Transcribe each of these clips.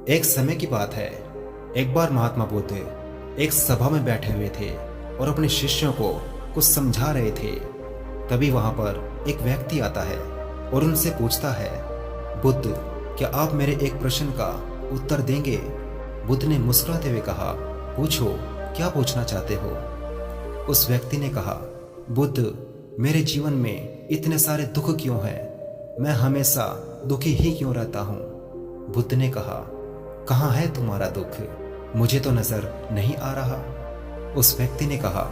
एक समय की बात है। एक बार महात्मा बुद्ध एक सभा में बैठे हुए थे और अपने शिष्यों को कुछ समझा रहे थे। तभी वहां पर एक व्यक्ति आता है और उनसे पूछता है, बुद्ध, क्या आप मेरे एक प्रश्न का उत्तर देंगे? बुद्ध ने मुस्कुराते हुए कहा, पूछो, क्या पूछना चाहते हो? उस व्यक्ति ने कहा, बुद्ध, मेरे जीवन में इतने सारे दुख क्यों हैं? मैं हमेशा दुखी ही क्यों रहता हूँ? बुद्ध ने कहा, कहाँ है तुम्हारा दुख? मुझे तो नजर नहीं आ रहा। उस व्यक्ति ने कहा,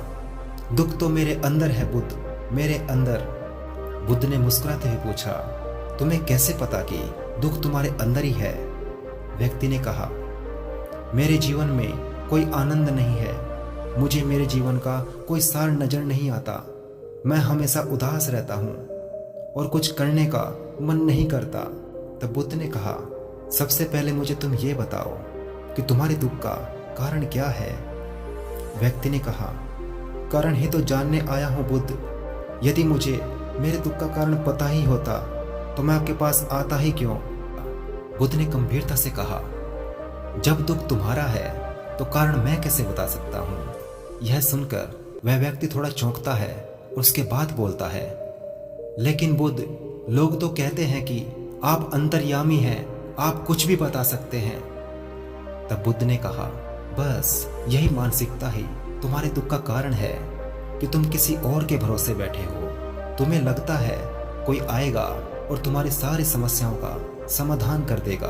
दुख तो मेरे अंदर है बुद्ध, मेरे अंदर। बुद्ध ने मुस्कुराते हुए पूछा, तुम्हें कैसे पता कि दुख तुम्हारे अंदर ही है? व्यक्ति ने कहा, मेरे जीवन में कोई आनंद नहीं है, मुझे मेरे जीवन का कोई सार नजर नहीं आता। मैं हमेशा उदास रहता हूँ और कुछ करने का मन नहीं करता। तब बुद्ध ने कहा, सबसे पहले मुझे तुम ये बताओ कि तुम्हारे दुख का कारण क्या है? व्यक्ति ने कहा, कारण ही तो जानने आया हूँ बुद्ध। यदि मुझे मेरे दुख का कारण पता ही होता तो मैं आपके पास आता ही क्यों? बुद्ध ने गंभीरता से कहा, जब दुख तुम्हारा है तो कारण मैं कैसे बता सकता हूँ? यह सुनकर वह व्यक्ति थोड़ा चौंकता है और उसके बाद बोलता है, लेकिन बुद्ध, लोग तो कहते हैं कि आप अंतर्यामी हैं, आप कुछ भी बता सकते हैं। तब बुद्ध ने कहा, बस यही मानसिकता ही तुम्हारे दुख का कारण है कि तुम किसी और के भरोसे बैठे हो। तुम्हें लगता है कोई आएगा और तुम्हारी सारी समस्याओं का समाधान कर देगा।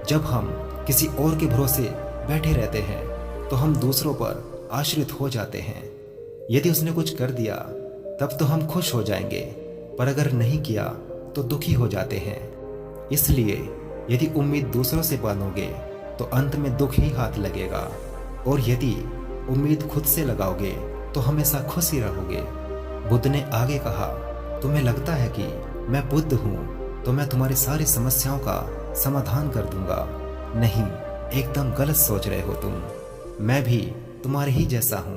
जब हम किसी और के भरोसे बैठे रहते हैं तो हम दूसरों पर आश्रित हो जाते हैं। यदि उसने कुछ कर दिया तब तो हम खुश हो जाएंगे, पर अगर नहीं किया तो दुखी हो जाते हैं। इसलिए यदि उम्मीद दूसरों से बांधोगे तो अंत में दुख ही हाथ लगेगा, और यदि उम्मीद खुद से लगाओगे तो हमेशा खुश ही रहोगे। बुद्ध ने आगे कहा, तुम्हें लगता है कि मैं बुद्ध हूँ तो मैं तुम्हारी सारी समस्याओं का समाधान कर दूंगा। नहीं, एकदम गलत सोच रहे हो तुम। मैं भी तुम्हारे ही जैसा हूँ।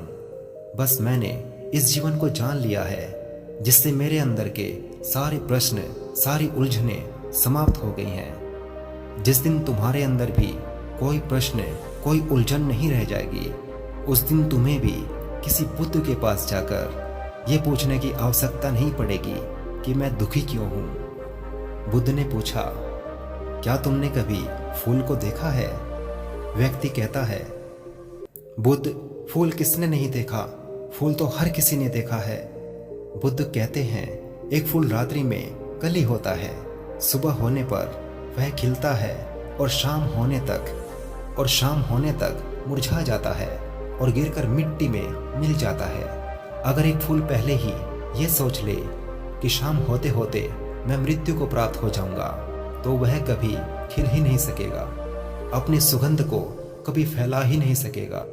बस मैंने इस जीवन को जान लिया है जिससे मेरे अंदर के सारे प्रश्न, सारी उलझने समाप्त हो गई हैं। जिस दिन तुम्हारे अंदर भी कोई प्रश्न, कोई उलझन नहीं रह जाएगी, उस दिन तुम्हें भी किसी बुद्ध के पास जाकर ये पूछने की आवश्यकता नहीं पड़ेगी कि मैं दुखी क्यों हूँ। बुद्ध ने पूछा, क्या तुमने कभी फूल को देखा है? व्यक्ति कहता है, बुद्ध, फूल किसने नहीं देखा? फूल तो हर किसी ने देखा है। बुद्ध कहते हैं, एक फूल रात्रि में कली होता है, सुबह होने पर वह खिलता है और शाम होने तक मुरझा जाता है और गिरकर मिट्टी में मिल जाता है। अगर एक फूल पहले ही ये सोच ले कि शाम होते होते मैं मृत्यु को प्राप्त हो जाऊंगा तो वह कभी खिल ही नहीं सकेगा, अपनी सुगंध को कभी फैला ही नहीं सकेगा।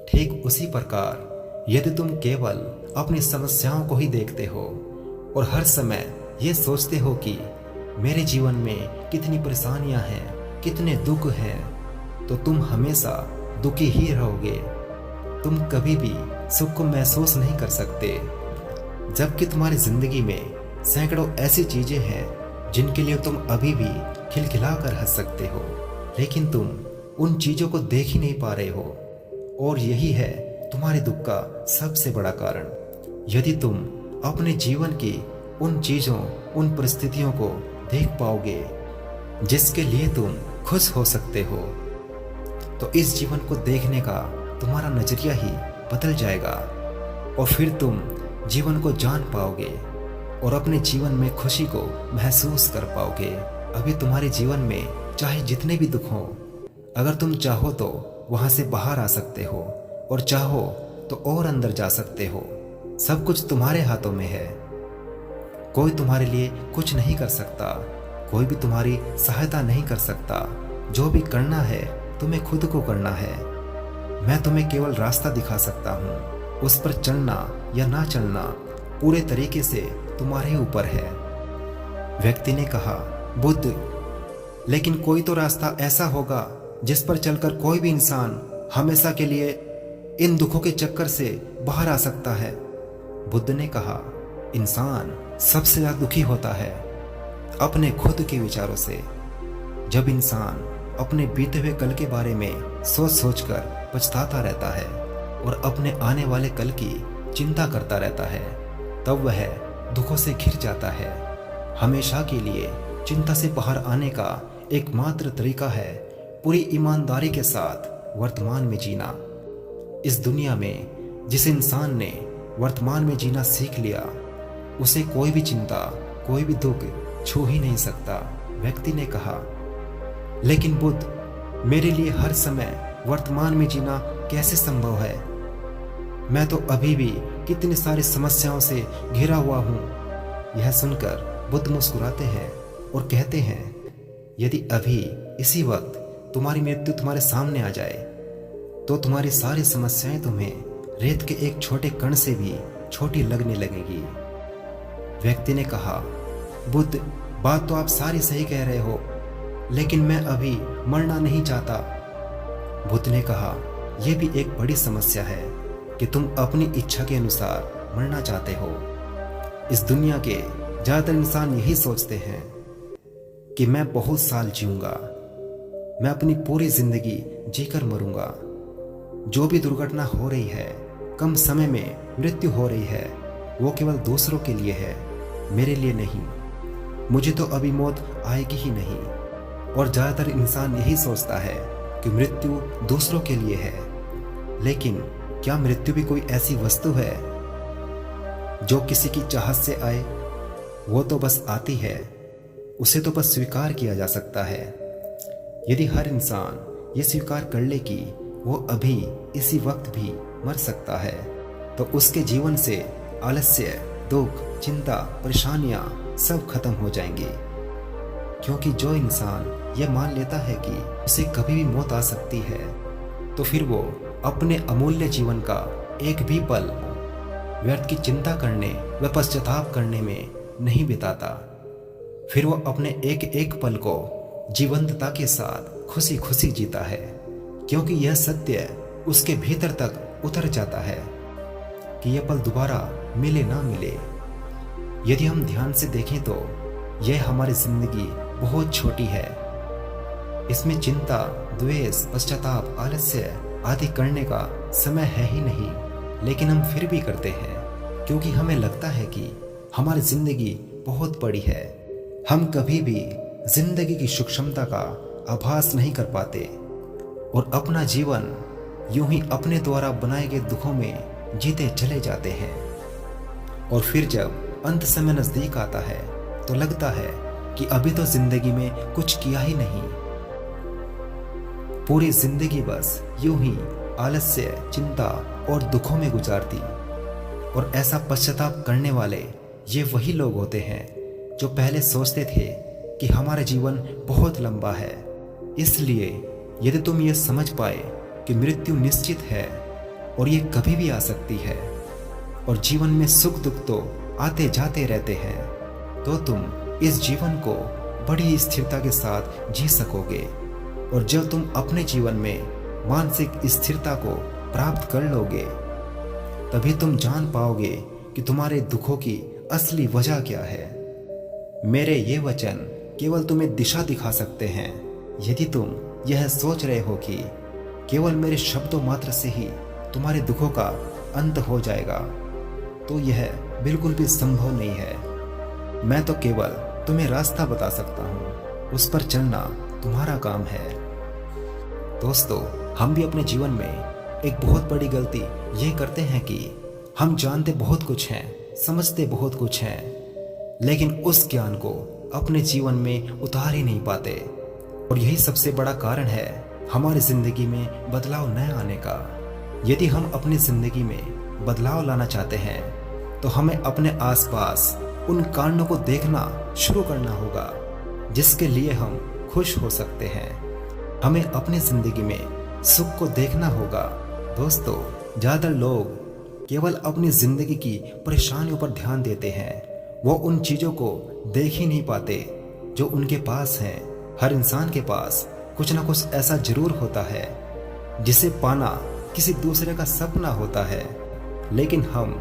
ठीक उसी प्रकार यदि तुम केवल अपनी समस्याओं को ही देखते हो और हर समय ये सोचते हो कि मेरे जीवन में कितनी परेशानियां हैं, कितने दुख हैं, तो तुम हमेशा दुखी ही रहोगे। तुम कभी भी सुख को महसूस नहीं कर सकते, जबकि तुम्हारी जिंदगी में सैकड़ों ऐसी चीजें हैं जिनके लिए तुम अभी भी खिलखिला कर हंस सकते हो, लेकिन तुम उन चीजों को देख ही नहीं पा रहे हो, और यही है तुम्हारे दुख का सबसे बड़ा कारण। यदि तुम अपने जीवन की उन चीजों, उन परिस्थितियों को देख पाओगे जिसके लिए तुम खुश हो सकते हो, तो इस जीवन को देखने का तुम्हारा नजरिया ही बदल जाएगा और फिर तुम जीवन को जान पाओगे और अपने जीवन में खुशी को महसूस कर पाओगे। अभी तुम्हारे जीवन में चाहे जितने भी दुख हो, अगर तुम चाहो तो वहां से बाहर आ सकते हो और चाहो तो और अंदर जा सकते हो। सब कुछ तुम्हारे हाथों में है। कोई तुम्हारे लिए कुछ नहीं कर सकता, कोई भी तुम्हारी सहायता नहीं कर सकता। जो भी करना है तुम्हें खुद को करना है। मैं तुम्हें केवल रास्ता दिखा सकता हूँ, उस पर चलना या ना चलना पूरे तरीके से तुम्हारे ऊपर है। व्यक्ति ने कहा, बुद्ध, लेकिन कोई तो रास्ता ऐसा होगा जिस पर चलकर कोई भी इंसान हमेशा के लिए इन दुखों के चक्कर से बाहर आ सकता है। बुद्ध ने कहा, इंसान सबसे ज्यादा दुखी होता है अपने खुद के विचारों से। जब इंसान अपने बीते हुए कल के बारे में सोच सोच कर पछताता रहता है और अपने आने वाले कल की चिंता करता रहता है, तब वह दुखों से घिर जाता है। हमेशा के लिए चिंता से बाहर आने का एकमात्र तरीका है पूरी ईमानदारी के साथ वर्तमान में जीना। इस दुनिया में जिस इंसान ने वर्तमान में जीना सीख लिया, उसे कोई भी चिंता, कोई भी दुख छू ही नहीं सकता। व्यक्ति ने कहा, लेकिन बुद्ध, मेरे लिए हर समय वर्तमान में जीना कैसे संभव है? मैं तो अभी भी कितनी सारी समस्याओं से घिरा हुआ हूँ। यह सुनकर बुद्ध मुस्कुराते हैं और कहते हैं, यदि अभी इसी वक्त तुम्हारी मृत्यु तुम्हारे सामने आ जाए तो तुम्हारी सारी समस्याएं तुम्हें रेत के एक छोटे कण से भी छोटी लगने लगेगी। व्यक्ति ने कहा, बुद्ध, बात तो आप सारी सही कह रहे हो, लेकिन मैं अभी मरना नहीं चाहता। बुद्ध ने कहा, यह भी एक बड़ी समस्या है कि तुम अपनी इच्छा के अनुसार मरना चाहते हो। इस दुनिया के ज्यादातर इंसान यही सोचते हैं कि मैं बहुत साल जीऊंगा, मैं अपनी पूरी जिंदगी जीकर मरूंगा। जो भी दुर्घटना हो रही है, कम समय में मृत्यु हो रही है, वो केवल दूसरों के लिए है, मेरे लिए नहीं। मुझे तो अभी मौत आएगी ही नहीं। और ज्यादातर इंसान यही सोचता है कि मृत्यु दूसरों के लिए है, लेकिन क्या मृत्यु भी कोई ऐसी वस्तु है जो किसी की चाहत से आए? वो तो बस आती है, उसे तो बस स्वीकार किया जा सकता है। यदि हर इंसान ये स्वीकार कर ले कि वो अभी इसी वक्त भी मर सकता है, तो उसके जीवन से आलस्य, दुख, चिंता, परेशानियां सब खत्म हो जाएंगी। क्योंकि जो इंसान ये मान लेता है कि उसे कभी भी मौत आ सकती है, तो फिर वो अपने अमूल्य जीवन का एक भी पल व्यर्थ की चिंता करने व पश्चाताप करने में नहीं बिताता। फिर वो अपने एक एक पल को जीवंतता के साथ खुशी खुशी जीता है, क्योंकि यह सत्य उसके भीतर तक उतर जाता है कि यह पल दोबारा मिले ना मिले। यदि हम ध्यान से देखें तो यह हमारी जिंदगी बहुत छोटी है। इसमें चिंता, द्वेष, पश्चाताप, आलस्य आदि करने का समय है ही नहीं, लेकिन हम फिर भी करते हैं क्योंकि हमें लगता है कि हमारी जिंदगी बहुत बड़ी है। हम कभी भी जिंदगी की सूक्ष्मता का आभास नहीं कर पाते और अपना जीवन यूं ही अपने द्वारा बनाए गए दुखों में जीते चले जाते हैं। और फिर जब अंत समय नजदीक आता है तो लगता है कि अभी तो जिंदगी में कुछ किया ही नहीं। पूरी जिंदगी बस यूं ही आलस्य, चिंता और दुखों में गुजार दी। और ऐसा पश्चाताप करने वाले ये वही लोग होते हैं जो पहले सोचते थे कि हमारा जीवन बहुत लंबा है, इसलिए यदि तुम ये समझ पाए कि मृत्यु निश्चित है और ये कभी भी आ सकती है और जीवन में सुख दुख तो आते जाते रहते हैं, तो तुम इस जीवन को बड़ी स्थिरता के साथ जी सकोगे। और जब तुम अपने जीवन में मानसिक स्थिरता को प्राप्त कर लोगे, तभी तुम जान पाओगे कि तुम्हारे दुखों की असली वजह क्या है। मेरे ये वचन केवल तुम्हें दिशा दिखा सकते हैं। यदि तुम यह सोच रहे हो कि केवल मेरे शब्दों मात्र से ही तुम्हारे दुखों का अंत हो जाएगा, तो यह बिल्कुल भी संभव नहीं है। मैं तो केवल तुम्हें रास्ता बता सकता हूँ, उस पर चलना तुम्हारा काम है। दोस्तों, हम भी अपने जीवन में एक बहुत बड़ी गलती ये करते हैं कि हम जानते बहुत कुछ हैं, समझते बहुत कुछ हैं, लेकिन उस ज्ञान को अपने जीवन में उतार ही नहीं पाते। और यही सबसे बड़ा कारण है हमारी जिंदगी में बदलाव न आने का। यदि हम अपनी जिंदगी में बदलाव लाना चाहते हैं तो हमें अपने आसपास उन कारणों को देखना शुरू करना होगा जिसके लिए हम खुश हो सकते हैं। हमें अपनी जिंदगी में सुख को देखना होगा। दोस्तों, ज्यादातर लोग केवल अपनी जिंदगी की परेशानियों पर ध्यान देते हैं, वो उन चीजों को देख ही नहीं पाते जो उनके पास हैं। हर इंसान के पास कुछ ना कुछ ऐसा जरूर होता है जिसे पाना किसी दूसरे का सपना होता है, लेकिन हम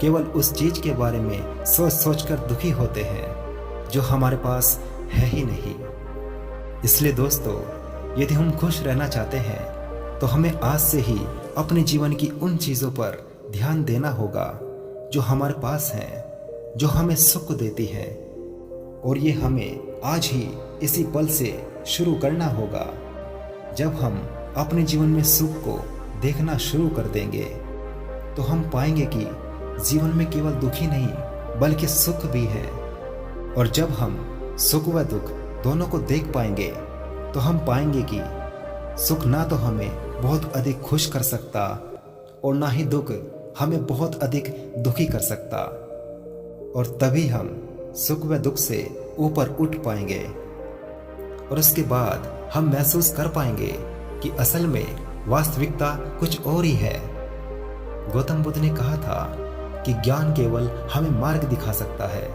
केवल उस चीज के बारे में सोच सोच कर दुखी होते हैं जो हमारे पास है ही नहीं। इसलिए दोस्तों, यदि हम खुश रहना चाहते हैं तो हमें आज से ही अपने जीवन की उन चीज़ों पर ध्यान देना होगा जो हमारे पास हैं, जो हमें सुख देती हैं, और ये हमें आज ही इसी पल से शुरू करना होगा। जब हम अपने जीवन में सुख को देखना शुरू कर देंगे तो हम पाएंगे कि जीवन में केवल दुख ही नहीं बल्कि सुख भी है। और जब हम सुख व दुख दोनों को देख पाएंगे तो हम पाएंगे कि सुख ना तो हमें बहुत अधिक खुश कर सकता और ना ही दुख हमें बहुत अधिक दुखी कर सकता। और तभी हम सुख व दुख से ऊपर उठ पाएंगे और उसके बाद हम महसूस कर पाएंगे कि असल में वास्तविकता कुछ और ही है। गौतम बुद्ध ने कहा था कि ज्ञान केवल हमें मार्ग दिखा सकता है,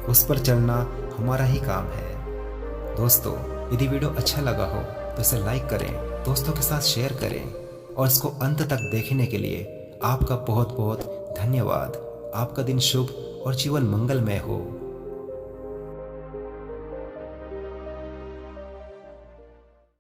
उस पर चलना हमारा ही काम है। दोस्तों, यदि वीडियो अच्छा लगा हो तो इसे लाइक करें, दोस्तों के साथ शेयर करें और इसको अंत तक देखने के लिए आपका बहुत बहुत धन्यवाद। आपका दिन शुभ और जीवन मंगलमय हो।